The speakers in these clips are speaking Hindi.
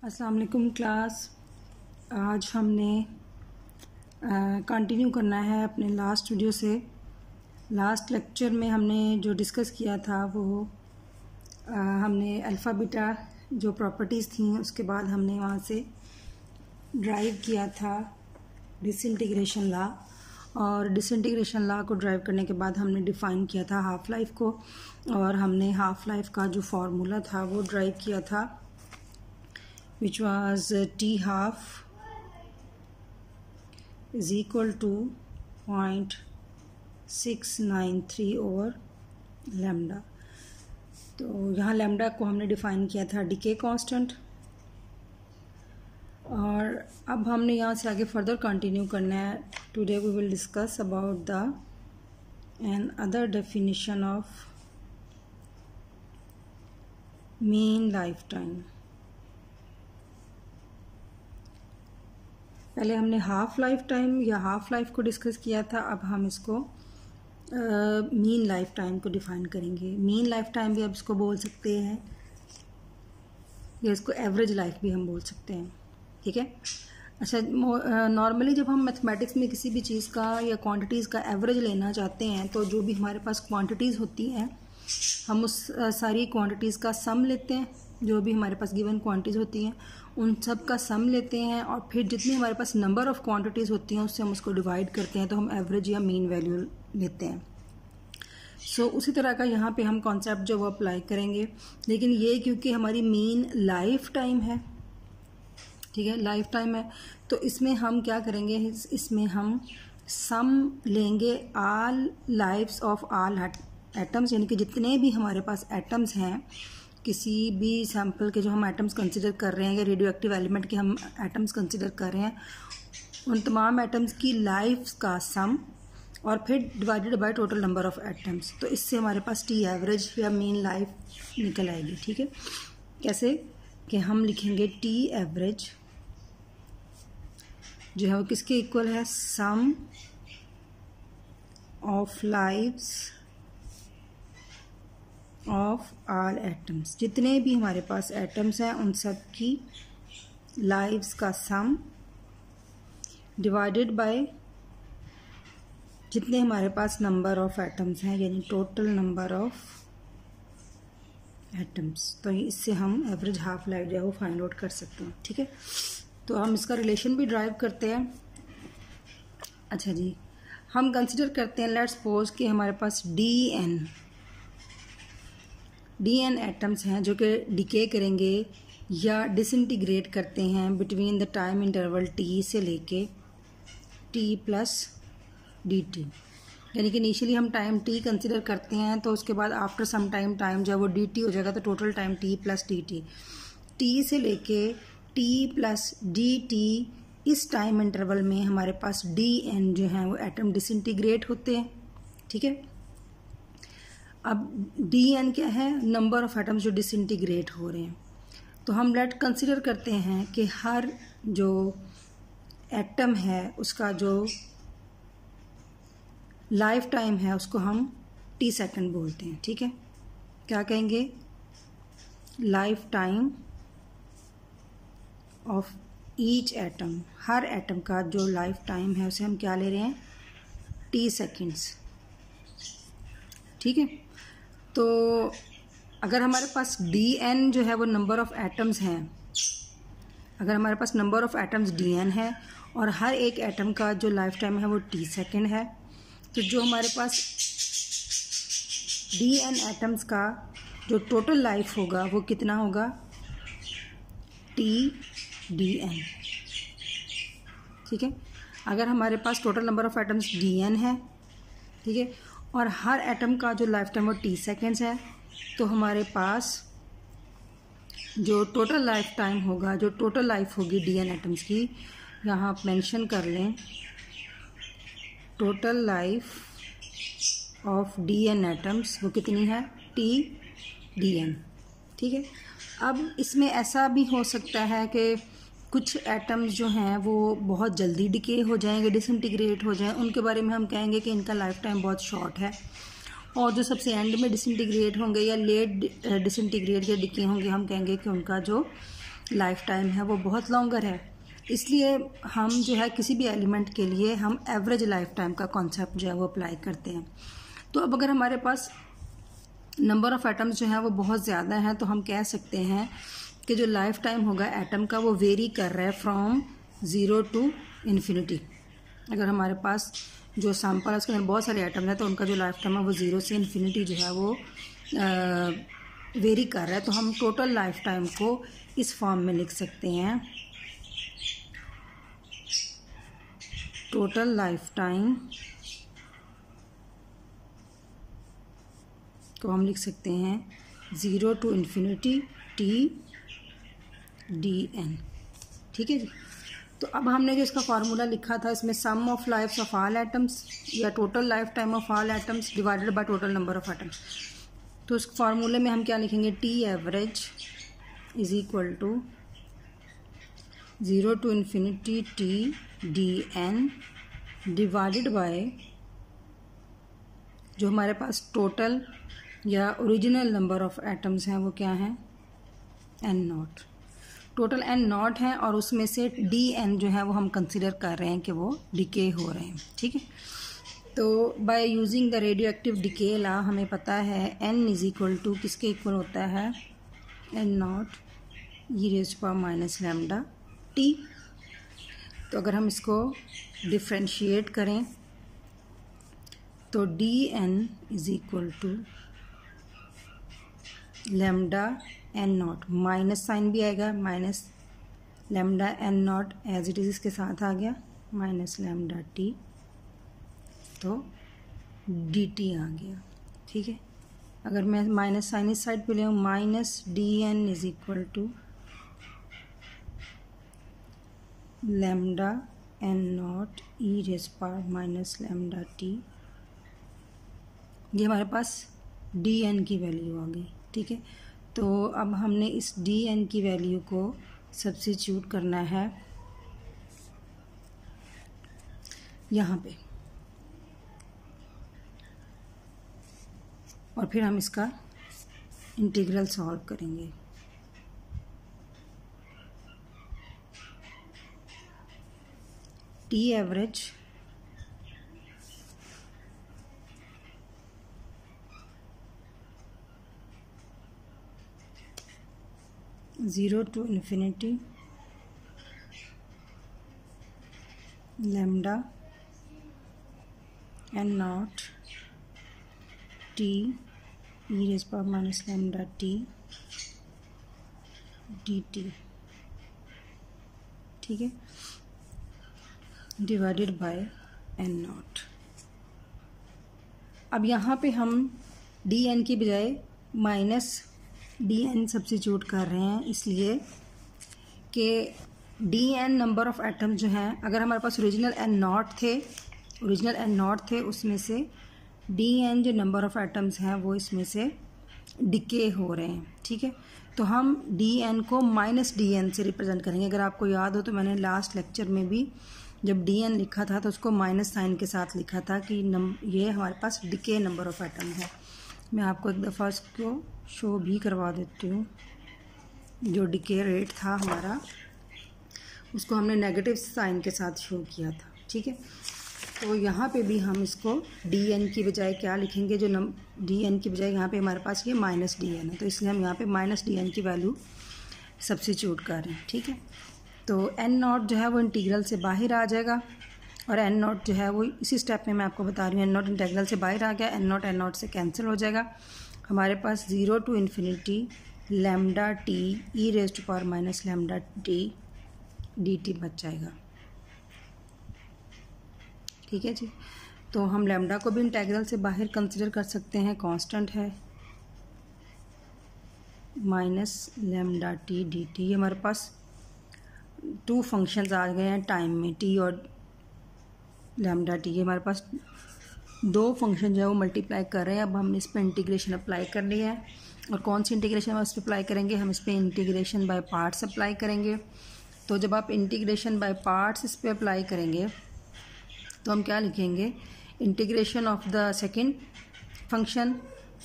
अस्सलाम वालेकुम क्लास। आज हमने कंटिन्यू करना है अपने लास्ट वीडियो से। लास्ट लेक्चर में हमने जो डिस्कस किया था वो हमने अल्फ़ा बीटा जो प्रॉपर्टीज़ थी उसके बाद हमने वहाँ से ड्राइव किया था डिसइंटीग्रेशन लॉ, और डिसइंटीग्रेशन लॉ को ड्राइव करने के बाद हमने डिफ़ाइन किया था हाफ़ लाइफ को, और हमने हाफ़ लाइफ का जो फार्मूला था वो ड्राइव किया था which was t half is equal to 0.693 over lambda। तो यहाँ लैम्डा को हमने डिफ़ाइन किया था डीके कांस्टेंट, और अब हमने यहाँ से आगे फर्दर कंटिन्यू करना है। Today we will discuss about the another definition of mean life time. पहले हमने हाफ़ लाइफ टाइम या हाफ़ लाइफ को डिस्कस किया था, अब हम इसको मीन लाइफ टाइम को डिफ़ाइन करेंगे। मीन लाइफ टाइम भी अब इसको बोल सकते हैं, या इसको एवरेज लाइफ भी हम बोल सकते हैं, ठीक है। अच्छा, नॉर्मली जब हम मैथमेटिक्स में किसी भी चीज़ का या क्वांटिटीज़ का एवरेज लेना चाहते हैं तो जो भी हमारे पास क्वांटिटीज़ होती हैं हम उस सारी क्वांटिटीज़ का सम लेते हैं। जो भी हमारे पास गिवन क्वांटिटीज़ होती हैं उन सब का सम लेते हैं, और फिर जितनी हमारे पास नंबर ऑफ़ क्वांटिटीज़ होती हैं उससे हम उसको डिवाइड करते हैं, तो हम एवरेज या मीन वैल्यू लेते हैं। उसी तरह का यहाँ पे हम कॉन्सेप्ट जो वो अप्लाई करेंगे, लेकिन ये क्योंकि हमारी मीन लाइफ टाइम है, ठीक है, लाइफ टाइम है, तो इसमें हम क्या करेंगे, इसमें हम सम लेंगे all lifes of all atoms, यानी कि जितने भी हमारे पास एटम्स हैं, किसी भी सैम्पल के जो हम एटम्स कंसिडर कर रहे हैं या रेडियो एक्टिव एलिमेंट के हम एटम्स कंसिडर कर रहे हैं, उन तमाम एटम्स की लाइफ का सम, और फिर divided by total number of atoms. तो इससे हमारे पास टी एवरेज या मीन लाइफ निकल आएगी, ठीक है। कैसे कि हम लिखेंगे टी एवरेज जो है वो किसके इक्वल है, sum of lives of all atoms. जितने भी हमारे पास एटम्स हैं उन सब की लाइव्स का सम डिवाइडेड बाय जितने हमारे पास नंबर ऑफ एटम्स हैं, यानी टोटल नंबर ऑफ एटम्स। तो इससे हम एवरेज हाफ लाइफ जो है वो फाइंड आउट कर सकते हैं, ठीक है। तो हम इसका रिलेशन भी ड्राइव करते हैं। अच्छा जी, हम कंसिडर करते हैं, लेट्स सपोज कि हमारे पास डी एन एटम्स हैं जो कि डिके करेंगे या डिसइंटीग्रेट करते हैं between the time interval T से लेके टी प्लस डी टी। यानी कि इनिशियली हम टाइम टी कंसिडर करते हैं, तो उसके बाद आफ्टर सम टाइम जब वो डी टी हो जाएगा तो total time T plus D T. T से लेके टी प्लस डी टी, इस टाइम इंटरवल में हमारे पास डी एन जो हैं वो एटम डिसइंटीग्रेट होते हैं, ठीक है। अब डी एन क्या है, नंबर ऑफ एटम्स जो डिसइंटीग्रेट हो रहे हैं। तो हम लेट कंसिडर करते हैं कि हर जो एटम है उसका जो लाइफ टाइम है उसको हम टी सेकंड बोलते हैं, ठीक है। क्या कहेंगे, life time of each atom, her atom का जो लाइफ टाइम है उसे हम क्या ले रहे हैं, टी सेकंड्स, ठीक है। तो अगर हमारे पास डी एन जो है वो नंबर ऑफ एटम्स हैं, अगर हमारे पास number of atoms D N है और हर एक एटम का जो लाइफ टाइम है वो टी सेकंड है, तो जो हमारे पास डी एन एटम्स का जो टोटल लाइफ होगा वो कितना होगा, टी डी एन, ठीक है। अगर हमारे पास total number of atoms D N है, ठीक है, और हर एटम का जो लाइफ टाइम वो टी सेकेंड्स है, तो हमारे पास जो टोटल लाइफ टाइम होगा, जो टोटल लाइफ होगी डी एन एटम्स की, यहाँ आप मेंशन कर लें total life of d N atoms वो कितनी है, टी डी एन, ठीक है। अब इसमें ऐसा भी हो सकता है कि कुछ एटम्स जो हैं वो बहुत जल्दी डिके हो जाएंगे, डिसइंटीग्रेट हो जाएं, उनके बारे में हम कहेंगे कि इनका लाइफ टाइम बहुत शॉर्ट है। और जो सबसे एंड में डिसइंटीग्रेट होंगे या लेट डिसइंटीग्रेट या डिके होंगे, हम कहेंगे कि उनका जो लाइफ टाइम है वो बहुत लॉन्गर है, इसलिए हम जो है किसी भी एलिमेंट के लिए हम एवरेज लाइफ टाइम का कॉन्सेप्ट जो है वो अप्लाई करते हैं। तो अब अगर हमारे पास नंबर ऑफ़ एटम्स जो हैं वो बहुत ज़्यादा हैं तो हम कह सकते हैं कि जो लाइफ टाइम होगा एटम का वो वेरी कर रहा है फ्रॉम 0 टू इन्फिनिटी। अगर हमारे पास जो सैम्पल है उसके अंदर बहुत सारे एटम हैं तो उनका जो लाइफ टाइम है वो 0 से इन्फिनिटी जो है वो वेरी कर रहा है। तो हम टोटल लाइफ टाइम को इस फॉर्म में लिख सकते हैं, टोटल लाइफ टाइम को हम लिख सकते हैं 0 to infinity T D N. ठीक है जी। तो अब हमने जो इसका फार्मूला लिखा था इसमें sum of lifes of all atoms या total life time of all atoms divided by total number of atoms. तो इस फार्मूले में हम क्या लिखेंगे, T average is equal to 0 to infinity T D N divided by जो हमारे पास टोटल या ओरिजिनल नंबर ऑफ एटम्स हैं वो क्या हैं, N naught. Total N naught है और उसमें से डी एन जो है वो हम कंसिडर कर रहे हैं कि वो डिके हो रहे हैं। ठीक है। तो by using the radio active decay law हमें पता है एन इज इक्वल टू किसके इक्वल होता है, N not e raised power minus lambda t. तो अगर हम इसको डिफ्रेंशिएट करें तो d N is equal to lambda N not, minus sign भी आएगा, minus lambda N not as it is इसके साथ आ गया, माइनस लैम्डा टी, तो डी टी आ गया। ठीक है। अगर मैं माइनस साइन इस साइड पे ले आऊँ, minus d N is equal to lambda N not e raise power minus lambda t. ये हमारे पास डी एन की वैल्यू आ गई। ठीक है। तो अब हमने इस डी एन की वैल्यू को सब्स्टिट्यूट करना है यहाँ पे और फिर हम इसका इंटीग्रल सॉल्व करेंगे। T average zero to infinity lambda N not t e raise power minus lambda t d t. ठीक है। Divided by N not. अब यहाँ पे हम डी एन की बजाय माइनस डी एन सब्स्टिट्यूट कर रहे हैं, इसलिए कि d N number of atom जो हैं, अगर हमारे पास ओरिजिनल एन नॉट थे उसमें से डी एन जो नंबर ऑफ़ एटम्स हैं वो इसमें से डिके हो रहे हैं। ठीक है। तो हम डी एन को माइनस डी एन से रिप्रेजेंट करेंगे। अगर आपको याद हो तो मैंने लास्ट लेक्चर में भी जब डी एन लिखा था तो उसको माइनस साइन के साथ लिखा था कि ये हमारे पास डिके नंबर ऑफ़ एटम है। मैं आपको एक दफ़ा इसको शो भी करवा देती हूँ। जो डिके रेट था हमारा उसको हमने नेगेटिव साइन के साथ शो किया था। ठीक है। तो यहाँ पे भी हम इसको डी एन की बजाय क्या लिखेंगे, जो डी एन की बजाय यहाँ पे हमारे पास ये माइनस डी एन है, तो इसलिए हम यहाँ पे माइनस डी एन की वैल्यू सब्स्टिट्यूट कर रहे हैं। ठीक है। तो एन नॉट जो है वो इंटीग्रल से बाहर आ जाएगा और एन नॉट जो है वो इसी स्टेप में मैं आपको बता रही हूँ, एन नॉट इंटीग्रल से बाहर आ गया, एन नॉट से कैंसिल हो जाएगा। हमारे पास 0 to infinity lambda t e raised power minus lambda t d t बच जाएगा। ठीक है जी। तो हम लैम्डा को भी इंटीग्रल से बाहर कंसिडर कर सकते हैं, कांस्टेंट है, minus lambda t d T. ये हमारे पास टू फंक्शंस आ गए हैं टाइम में, टी और लैम्डा टी। ये हमारे पास दो फंक्शन जो है वो मल्टीप्लाई कर रहे हैं। अब हम इस पर इंटीग्रेशन अप्लाई करनी है और कौन सी इंटीग्रेशन हम इस पर अप्लाई करेंगे, हम इस पर इंटीग्रेशन बाय पार्ट्स अप्लाई करेंगे। तो जब आप इंटीग्रेशन बाय पार्ट्स इस पर अप्लाई करेंगे तो हम क्या लिखेंगे, integration of the second function,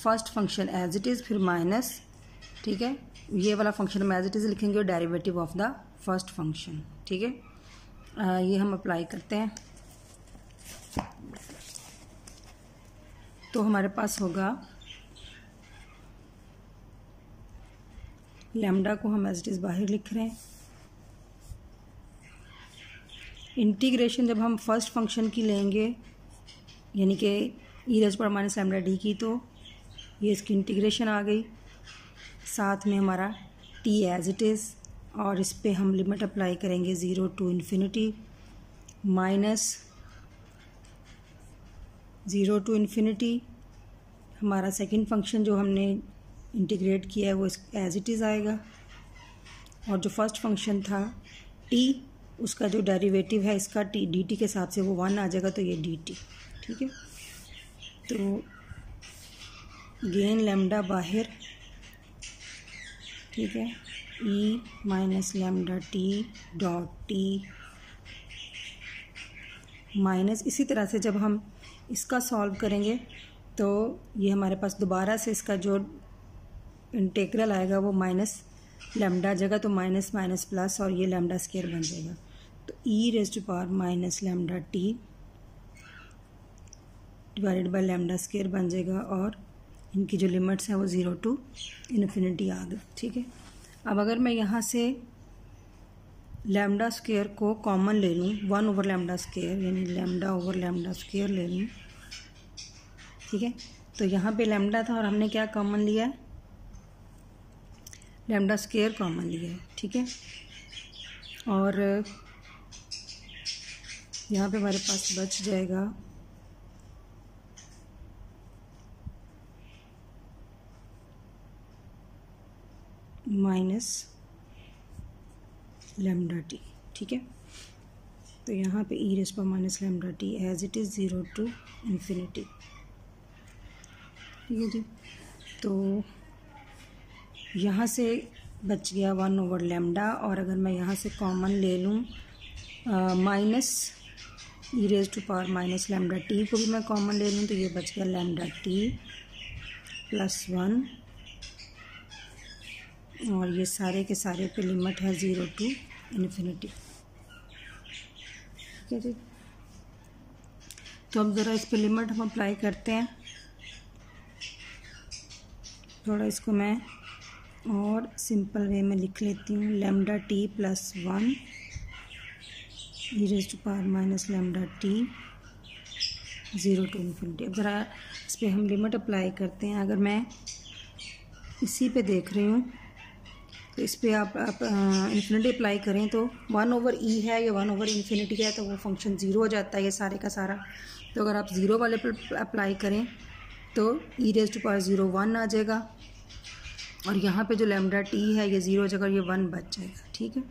first function as it is, फिर माइनस, ठीक है, ये वाला फंक्शन हम एज इट इज़ लिखेंगे और derivative of the first function, ठीक है। ये हम अप्लाई करते हैं तो हमारे पास होगा लैम्डा को हम एज इट इज़ बाहर लिख रहे हैं। इंटीग्रेशन जब हम फर्स्ट फंक्शन की लेंगे यानी कि e⁻ - की, तो ये इसकी इंटीग्रेशन आ गई, साथ में हमारा t एज इट इज़, और इस पे हम लिमिट अप्लाई करेंगे 0 to ∞, माइनस 0 to ∞। हमारा सेकंड फंक्शन जो हमने इंटीग्रेट किया है वो एज इट इज़ आएगा, और जो फर्स्ट फंक्शन था t, उसका जो डेरिवेटिव है इसका t dt के हिसाब से वो 1 आ जाएगा, तो ये dt, ठीक है। तो गेन लैम्डा बाहर, ठीक है, e⁻ डॉट टी माइनस, इसी तरह से जब हम इसका सॉल्व करेंगे तो ये हमारे पास दोबारा से इसका जो इंटीग्रल आएगा वो माइनस लैम्डा जगह, तो माइनस माइनस प्लस, और ये लैम्डा स्क्वायर बन जाएगा, तो e⁻ divided by lambda square बन जाएगा, और इनकी जो लिमिट्स हैं वो 0 to ∞ आ गए, ठीक है। अब अगर मैं यहाँ से लैम्डा स्क्वायर को कॉमन ले लूँ, 1/λ स्क्वायर यानी λ/λ स्क्वायर ले लूँ, ठीक है, तो यहाँ पे लैम्डा था और हमने क्या कॉमन लिया है, लैम्डा स्क्वायर कॉमन लिया है, ठीक है। और यहाँ पे हमारे पास बच जाएगा माइनस लैम्डा टी, ठीक है। तो यहाँ पे e⁻ as it is 0 to ∞, ठीक है जी। तो यहाँ से बच गया 1/λ, और अगर मैं यहाँ से कॉमन ले लूँ माइनस e⁻ को भी मैं कॉमन ले लूँ, तो ये बच गया λt + 1, और ये सारे के सारे पे लिमिट है 0 to ∞, ठीक है जी। तो अब ज़रा इस पे लिमिट हम अप्लाई करते हैं, थोड़ा इसको मैं और सिंपल वे में लिख लेती हूँ, λt + 1 e⁻ - 0 to ∞। अब ज़रा इस पर हम लिमिट अप्लाई करते हैं। अगर मैं इसी पे देख रही हूँ तो इस पर आप इन्फिनिटी अप्लाई करें तो 1/e है या 1/∞ है, तो वो फंक्शन 0 हो जाता है ये सारे का सारा। तो अगर आप 0 वाले पर अप्लाई करें तो e⁻0 1 आ जाएगा, और यहाँ पे जो λt है ये 0 हो जाएगा, ये 1 बच जाएगा, ठीक है।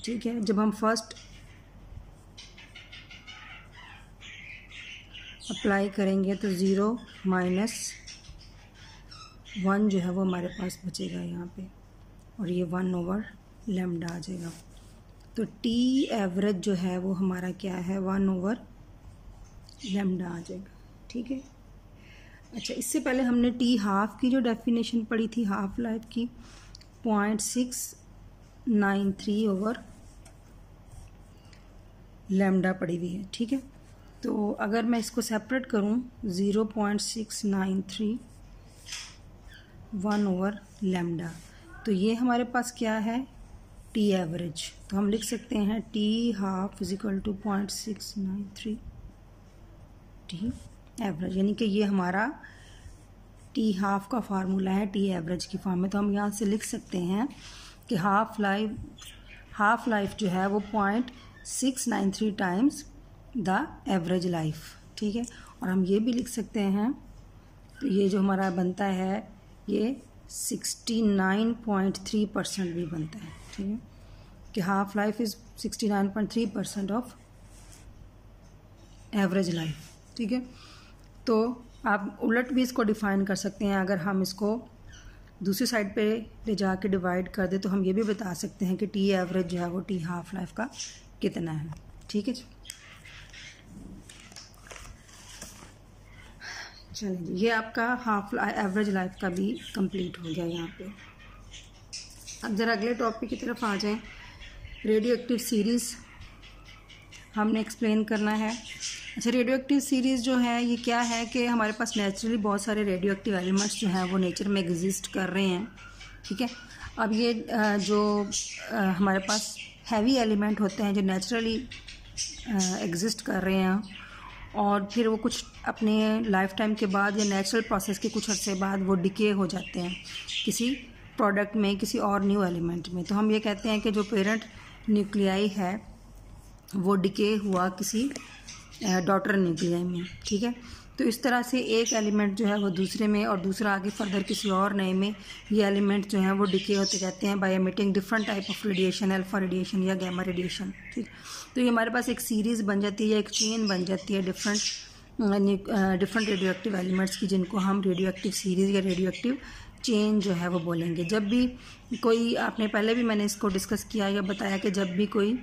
ठीक है, जब हम फर्स्ट अप्लाई करेंगे तो 0 - 1 जो है वो हमारे पास बचेगा यहाँ पे, और ये 1/λ आ जाएगा। तो टी एवरेज जो है वो हमारा क्या है, 1/λ आ जाएगा, ठीक है। अच्छा, इससे पहले हमने टी हाफ की जो डेफिनेशन पढ़ी थी हाफ लाइफ की, 0.693/λ पड़ी हुई है, ठीक है। तो अगर मैं इसको सेपरेट करूं 0.693 1/λ, तो ये हमारे पास क्या है, टी एवरेज। तो हम लिख सकते हैं टी हाफ = 0.693 टी एवरेज, यानी कि ये हमारा टी हाफ का फार्मूला है टी एवरेज की फॉर्म में। तो हम यहाँ से लिख सकते हैं कि हाफ लाइफ जो है वो 0.693 टाइम्स द एवरेज लाइफ, ठीक है। और हम ये भी लिख सकते हैं, तो ये जो हमारा बनता है ये 69.3% भी बनता है, ठीक है, कि half life is 69.3% of average life, ठीक है। तो आप उलट भी इसको डिफ़ाइन कर सकते हैं। अगर हम इसको दूसरी साइड पे ले जाके डिवाइड कर दे तो हम ये भी बता सकते हैं कि टी एवरेज जो है वो टी हाफ लाइफ का कितना है, ठीक है। चलिए जी, ये आपका हाफ एवरेज लाइफ का भी कंप्लीट हो गया यहाँ पे। अब ज़रा अगले टॉपिक की तरफ आ जाएं। रेडियो एक्टिव सीरीज़ हमने एक्सप्लेन करना है। अच्छा, रेडियो एक्टिव सीरीज़ जो है ये क्या है कि हमारे पास नेचुरली बहुत सारे रेडियो एक्टिव एलिमेंट्स जो हैं वो नेचर में एग्जिस्ट कर रहे हैं, ठीक है। अब ये जो हमारे पास हैवी एलिमेंट होते हैं जो नेचुरली एग्जिस्ट कर रहे हैं और फिर वो कुछ अपने लाइफ टाइम के बाद या नेचुरल प्रोसेस के कुछ अर्से बाद वो डिके हो जाते हैं किसी प्रोडक्ट में, किसी और न्यू एलिमेंट में। तो हम ये कहते हैं कि जो पेरेंट न्यूक्लियाई है वो डिके हुआ किसी डॉटर न्यूक्लियाई में, ठीक है। तो इस तरह से एक एलिमेंट जो है वो दूसरे में और दूसरा आगे फर्दर किसी और नए में, ये एलिमेंट जो हैं वो डिके होते जाते हैं by emitting different type of radiation, alpha radiation या गैमा रेडिएशन, ठीक। तो ये हमारे पास एक सीरीज़ बन जाती है या एक चेन बन जाती है डिफरेंट रेडियो एक्टिव एलिमेंट्स की, जिनको हम रेडियो एक्टिव सीरीज़ या रेडियो एक्टिव चेन जो है वो बोलेंगे। जब भी कोई, आपने पहले भी मैंने इसको डिस्कस किया या बताया कि जब भी कोई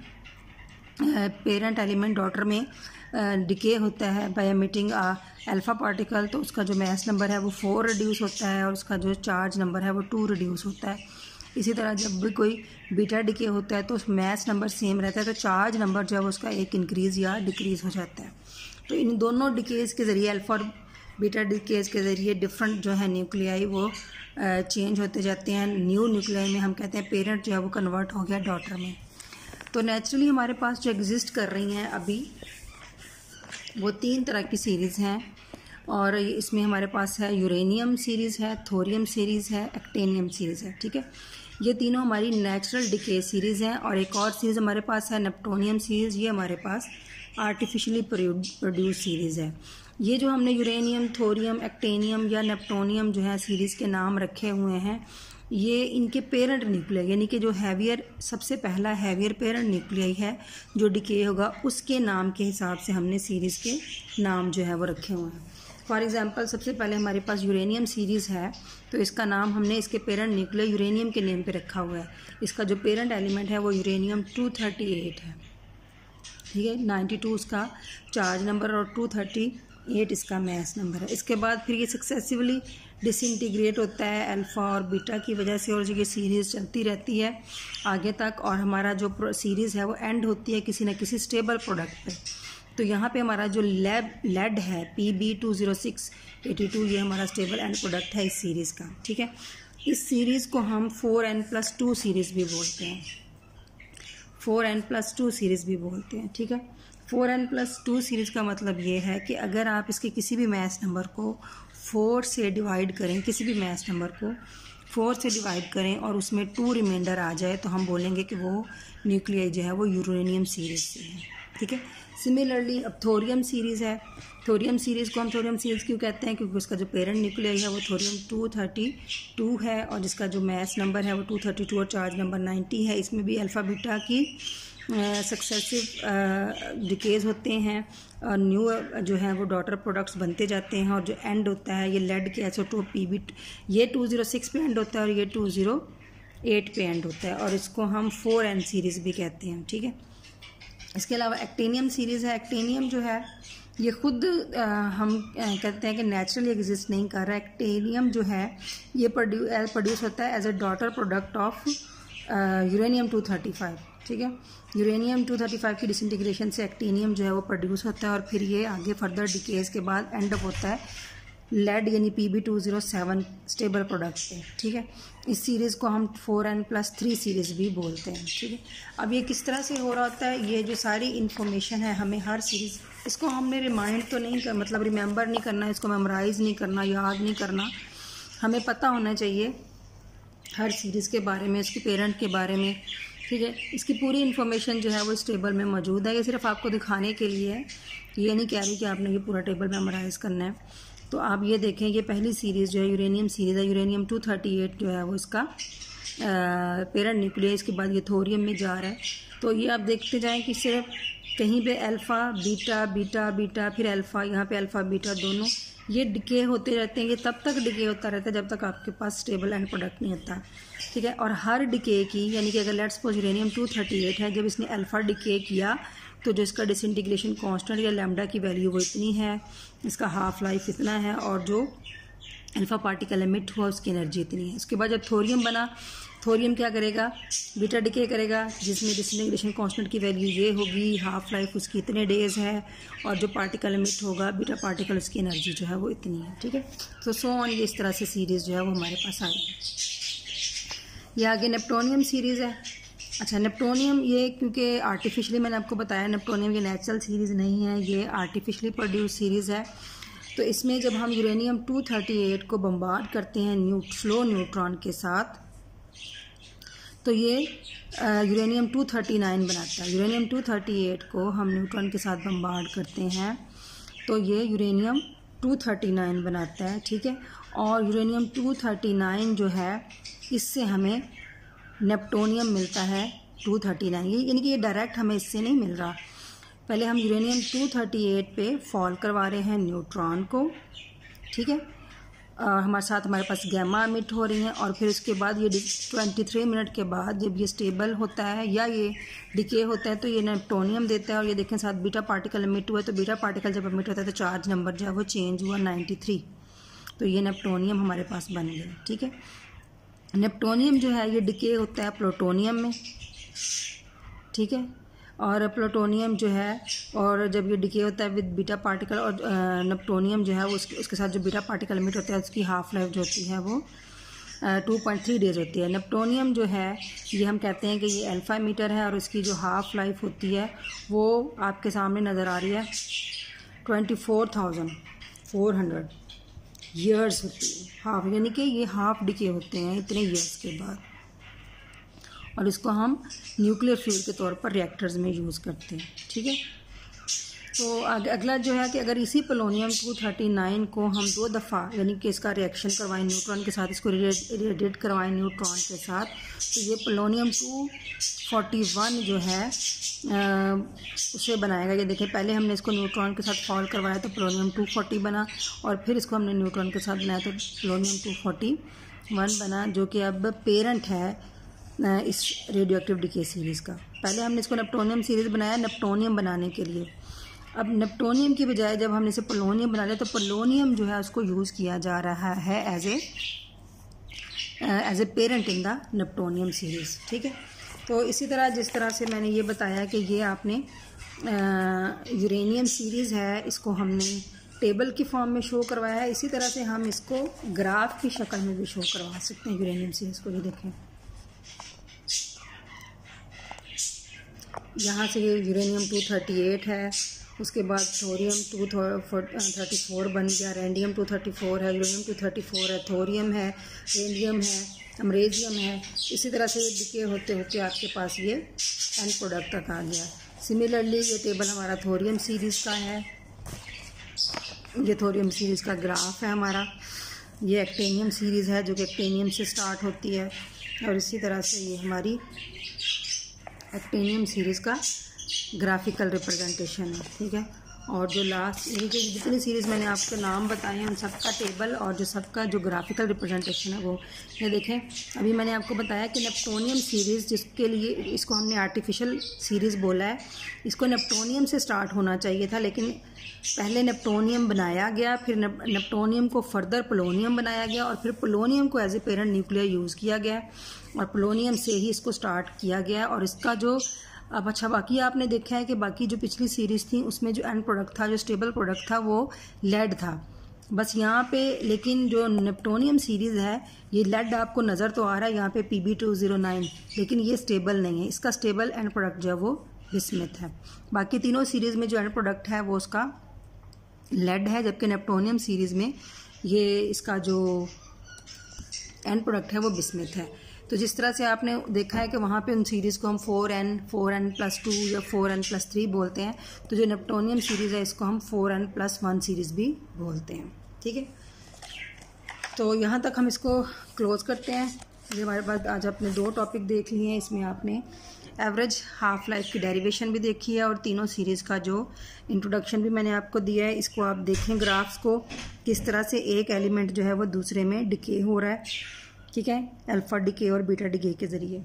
पेरेंट एलिमेंट डॉटर में डिके होता है बाय एमिटिंग अल्फ़ा पार्टिकल, तो उसका जो मास नंबर है वो 4 रिड्यूस होता है और उसका जो चार्ज नंबर है वो 2 रिड्यूस होता है। इसी तरह जब भी कोई बीटा डिके होता है तो उस मास नंबर सेम रहता है, तो चार्ज नंबर जो है उसका एक इंक्रीज़ या डिक्रीज़ हो जाता है। तो इन दोनों डिकेज़ के ज़रिए, अल्फ़ा और बीटा डिकेज़ के ज़रिए डिफरेंट जो है न्यूक्लियाई वो चेंज होते जाते हैं। न्यू न्यूक्लियाई में हम कहते हैं पेरेंट जो है वो कन्वर्ट हो गया डॉटर में। तो नेचुरली हमारे पास जो एग्जिस्ट कर रही हैं अभी वो 3 तरह की सीरीज़ हैं और इसमें हमारे पास है यूरेनियम सीरीज़ है, थोरियम सीरीज़ है, एक्टेनियम सीरीज़ है, ठीक है। ये तीनों हमारी नेचुरल डिके सीरीज़ हैं और एक और सीरीज़ हमारे पास है नेप्टोनियम सीरीज़, ये हमारे पास आर्टिफिशियली प्रोड्यूस सीरीज़ है। ये जो हमने यूरेनियम, थोरियम, एक्टेनियम या नेप्टोनियम जो है सीरीज़ के नाम रखे हुए हैं, ये इनके पेरेंट न्यूक्लियाई यानी कि जो हैवियर, सबसे पहला हैवियर पेरेंट न्यूक्लियाई है जो डिके होगा, उसके नाम के हिसाब से हमने सीरीज़ के नाम जो है वो रखे हुए हैं। फॉर एग्जांपल सबसे पहले हमारे पास यूरेनियम सीरीज़ है, तो इसका नाम हमने इसके पेरेंट न्यूक्लियाई यूरेनियम के नेम पे रखा हुआ है। इसका जो पेरेंट एलिमेंट है वो यूरेनियम 238 है, ठीक है। 92 उसका चार्ज नंबर और 238 इसका मास नंबर है। इसके बाद फिर ये सक्सेसिवली डिसइंटीग्रेट होता है अल्फ़ा और बीटा की वजह से और ये सीरीज़ चलती रहती है आगे तक और हमारा जो सीरीज़ है वो एंड होती है किसी न किसी स्टेबल प्रोडक्ट पे। तो यहाँ पे हमारा जो लेड है PB20682, ये हमारा स्टेबल एंड प्रोडक्ट है इस सीरीज़ का, ठीक है। इस सीरीज़ को हम 4n+2 सीरीज़ भी बोलते हैं, 4n+2 सीरीज़ भी बोलते हैं, ठीक है। 4n+2 सीरीज़ का मतलब ये है कि अगर आप इसके किसी भी मास नंबर को 4 से डिवाइड करें, किसी भी मास नंबर को 4 से डिवाइड करें और उसमें 2 रिमाइंडर आ जाए, तो हम बोलेंगे कि वो न्यूक्लियाई जो है वो यूरेनियम सीरीज़ से है, ठीक है। सिमिलरली अब थोरियम सीरीज़ है। थोरियम सीरीज़ को हम थोरियम सीरीज़ क्यों कहते हैं? क्योंकि उसका जो पेरेंट न्यूक्लियाई है वो थोरियम 232 है और जिसका जो मास नंबर है वो 232 और चार्ज नंबर 90 है। इसमें भी अल्फ़ा बीटा की सक्सेसिव डिकेज होते हैं और न्यू जो है वो डॉटर प्रोडक्ट्स बनते जाते हैं और जो एंड होता है ये लेड के आइसोटोप PB, ये 206 पे एंड होता है और ये 208 पे एंड होता है और इसको हम 4n सीरीज़ भी कहते हैं, ठीक है। इसके अलावा एक्टेनियम सीरीज़ है। एक्टेनियम जो है ये खुद हम कहते हैं कि नेचुरली एग्जिस्ट नहीं कर रहा। एक्टेनियम जो है ये प्रोड्यूस होता है as a daughter product of uranium 235, ठीक है। यूरेनियम 235 की डिसइंटीग्रेशन से एक्टेनियम जो है वो प्रोड्यूस होता है और फिर ये आगे फर्दर डिकेज के बाद एंड अप होता है लेड यानी PB207 स्टेबल प्रोडक्ट पे, ठीक है। इस सीरीज़ को हम 4n+3 सीरीज़ भी बोलते हैं, ठीक है। अब ये किस तरह से हो रहा होता है, ये जो सारी इन्फॉर्मेशन है हमें हर सीरीज़, इसको हमने रिमाइंड तो नहीं कर, मतलब रिमेंबर नहीं करना, इसको मेमोराइज़ नहीं करना, याद नहीं करना, हमें पता होना चाहिए हर सीरीज़ के बारे में, इसके पेरेंट के बारे में, ठीक है। इसकी पूरी इन्फॉर्मेशन जो है वो इस टेबल में मौजूद है। ये सिर्फ आपको दिखाने के लिए है, ये नहीं कह रही कि आपने ये पूरा टेबल मेमोराइज़ करना है। तो आप ये देखें, ये पहली सीरीज़ जो है यूरेनियम सीरीज़ है। यूरेनियम 238 जो है वो इसका पेरेंट न्यूक्लियाई, इसके बाद ये थोरियम में जा रहा है। तो ये आप देखते जाएं कि सिर्फ कहीं पे अल्फ़ा बीटा बीटा बीटा फिर अल्फ़ा, यहाँ पे अल्फ़ा बीटा दोनों ये डिके होते रहते हैं। ये तब तक डिके होता रहता है जब तक आपके पास स्टेबल एंड प्रोडक्ट नहीं होता, ठीक है। और हर डिके की, यानी कि अगर लेट्स सपोज यूरेनियम 238 है, जब इसने अल्फ़ा डिके किया तो जो इसका डिसइंटीग्रेशन कांस्टेंट या लैम्डा की वैल्यू वो इतनी है, इसका हाफ लाइफ इतना है, और जो अल्फ़ा पार्टिकल एमिट हुआ उसकी एनर्जी इतनी है। उसके बाद जब थोरियम बना, थोरियम क्या करेगा, बीटा डिके करेगा, जिसमें डिसइंटीग्रेशन कांस्टेंट की वैल्यू ये होगी, हाफ लाइफ उसकी इतने डेज है, और जो पार्टिकल एमिट होगा बीटा पार्टिकल उसकी एनर्जी जो है वो इतनी है। ठीक है, तो सो ऑन, ये इस तरह से सीरीज़ जो है वो हमारे पास आएगी। ये आगे नेप्टोनियम सीरीज़ है। अच्छा, नेप्टोनियम ये क्योंकि आर्टिफिशियली मैंने आपको बताया नेप्टोनियम ये नेचुरल सीरीज़ नहीं है, ये आर्टिफिशियली प्रोड्यूस सीरीज़ है। तो इसमें जब हम यूरेनियम 238 को बम्बार्ड करते हैं स्लो न्यूट्रॉन के साथ, तो ये यूरेनियम 239 बनाता है। यूरेनियम 238 को हम न्यूट्रॉन के साथ बम्बार्ड करते हैं तो ये यूरेनियम 239 बनाता है। ठीक है, और यूरेनियम 239 जो है इससे हमें नेप्टोनियम मिलता है 239, ये यानी कि ये डायरेक्ट हमें इससे नहीं मिल रहा। पहले हम यूरेनियम 238 पे फॉल करवा रहे हैं न्यूट्रॉन को। ठीक है, हमारे साथ हमारे पास गैमा एमिट हो रही हैं, और फिर उसके बाद ये 23 मिनट के बाद जब ये स्टेबल होता है या ये डिके होता है तो ये नेप्टोनियम देता है। और ये देखें साथ बीटा पार्टिकल एमिट हुआ है, तो बीटा पार्टिकल जब एमिट होता है तो चार्ज नंबर जो है वो चेंज हुआ 93, तो ये नेप्टोनियम हमारे पास बन गया। ठीक है, नेप्टोनियम जो है ये डिके होता है प्लूटोनियम में। ठीक है, और प्लूटोनियम जो है, और जब ये डिके होता है विद बीटा पार्टिकल, और नेप्टोनियम जो है वो उसके साथ जो बीटा पार्टिकल एमिट होता है उसकी हाफ लाइफ जो होती है वो 2.3 डेज होती है। नेप्टोनियम जो है ये हम कहते हैं कि ये अल्फा मीटर है, और इसकी जो हाफ लाइफ होती है वो आपके सामने नज़र आ रही है 24,400 ईयर्स होती है हाफ, यानी कि ये हाफ डिके होते हैं इतने ईयर्स के बाद, और इसको हम न्यूक्लियर फ्यूल के तौर पर रिएक्टर्स में यूज़ करते हैं। ठीक है, तो अगला जो है कि अगर इसी पोलोनियम 239 को हम 2 दफ़ा यानी कि इसका रिएक्शन करवाएं न्यूट्रॉन के साथ, इसको रेडिएट करवाएं न्यूट्रॉन के साथ, तो ये पोलोनियम 241 जो है उसे बनाएगा। ये देखें, पहले हमने इसको न्यूट्रॉन के साथ फॉल करवाया तो पोलोनियम 240 बना, और फिर इसको हमने न्यूट्रॉन के साथ बनाया तो पोलोनियम 241 बना, जो कि अब पेरेंट है इस रेडियोएक्टिव डिके सीरीज़ का। पहले हमने इसको नेप्टोनियम सीरीज़ बनाया नेप्टोनियम बनाने के लिए। अब नेप्टोनियम की बजाय जब हमने इसे पोलोनियम बना लिया तो पोलोनियम जो है उसको यूज़ किया जा रहा है as a parent in the neptunium series. ठीक है, तो इसी तरह जिस तरह से मैंने ये बताया कि ये आपने यूरेनियम सीरीज़ है, इसको हमने टेबल की फॉर्म में शो करवाया है, इसी तरह से हम इसको ग्राफ की शक्ल में भी शो करवा सकते हैं यूरेनियम सीरीज़ को। ये देखें, यहाँ से ये यूरेनियम 238 है, उसके बाद थोरियम 234 बन गया, रेडियम 234 है, यूरेनियम 234 है, थोरियम है, रेडियम है, अमरेजियम है। इसी तरह से ये डिके होते होते आपके पास ये एंड प्रोडक्ट तक आ गया। सिमिलरली ये टेबल हमारा थोरियम सीरीज़ का है, ये थोरियम सीरीज़ का ग्राफ है हमारा। ये एक्टेनियम सीरीज़ है जो कि एक्टेनियम से स्टार्ट होती है, और इसी तरह से ये हमारी एक्टेनियम सीरीज़ का ग्राफिकल रिप्रेजेंटेशन है। ठीक है, और जो लास्ट यानी कि जितनी सीरीज़ मैंने आपको नाम बताए हैं उन सबका टेबल और जो सबका जो ग्राफिकल रिप्रेजेंटेशन है वो ये देखें। अभी मैंने आपको बताया कि नेप्टोनियम सीरीज़, जिसके लिए इसको हमने आर्टिफिशियल सीरीज़ बोला है, इसको नेप्टोनियम से स्टार्ट होना चाहिए था, लेकिन पहले नेप्टोनियम बनाया गया, फिर नेप्टोनियम को फर्दर पोलोनियम बनाया गया, और फिर पोलोनियम को as a parent nuclear use किया गया, और पोलोनियम से ही इसको स्टार्ट किया गया। और इसका जो अब अच्छा बाकी आपने देखा है कि बाकी जो पिछली सीरीज़ थी उसमें जो एंड प्रोडक्ट था, जो स्टेबल प्रोडक्ट था, वो लेड था बस यहाँ पे। लेकिन जो नेप्टोनियम सीरीज़ है ये लेड आपको नज़र तो आ रहा है यहाँ पे Pb209, लेकिन ये स्टेबल नहीं है। इसका स्टेबल एंड प्रोडक्ट जो है वो बिस्मथ है। बाकी तीनों सीरीज़ में जो एंड प्रोडक्ट है वो उसका लेड है, जबकि नेप्टोनियम सीरीज़ में ये इसका जो एंड प्रोडक्ट है वो बिस्मथ है। तो जिस तरह से आपने देखा है कि वहाँ पे उन सीरीज़ को हम 4n+2 या 4n+3 बोलते हैं, तो जो नेप्टोनियम सीरीज़ है इसको हम 4n+1 सीरीज़ भी बोलते हैं। ठीक है, तो यहाँ तक हम इसको क्लोज़ करते हैं। ये हमारे पास आज आपने 2 टॉपिक देख लिए हैं, इसमें आपने एवरेज हाफ लाइफ की डेरिवेशन भी देखी है और तीनों सीरीज़ का जो इंट्रोडक्शन भी मैंने आपको दिया है। इसको आप देखें ग्राफ्स को, किस तरह से एक एलिमेंट जो है वो दूसरे में डिके हो रहा है। ठीक है, अल्फ़ा डिके और बीटा डिके के ज़रिए।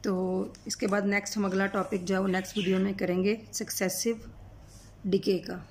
तो इसके बाद नेक्स्ट हम अगला टॉपिक जो है वो नेक्स्ट वीडियो में करेंगे सक्सेसिव डिके का।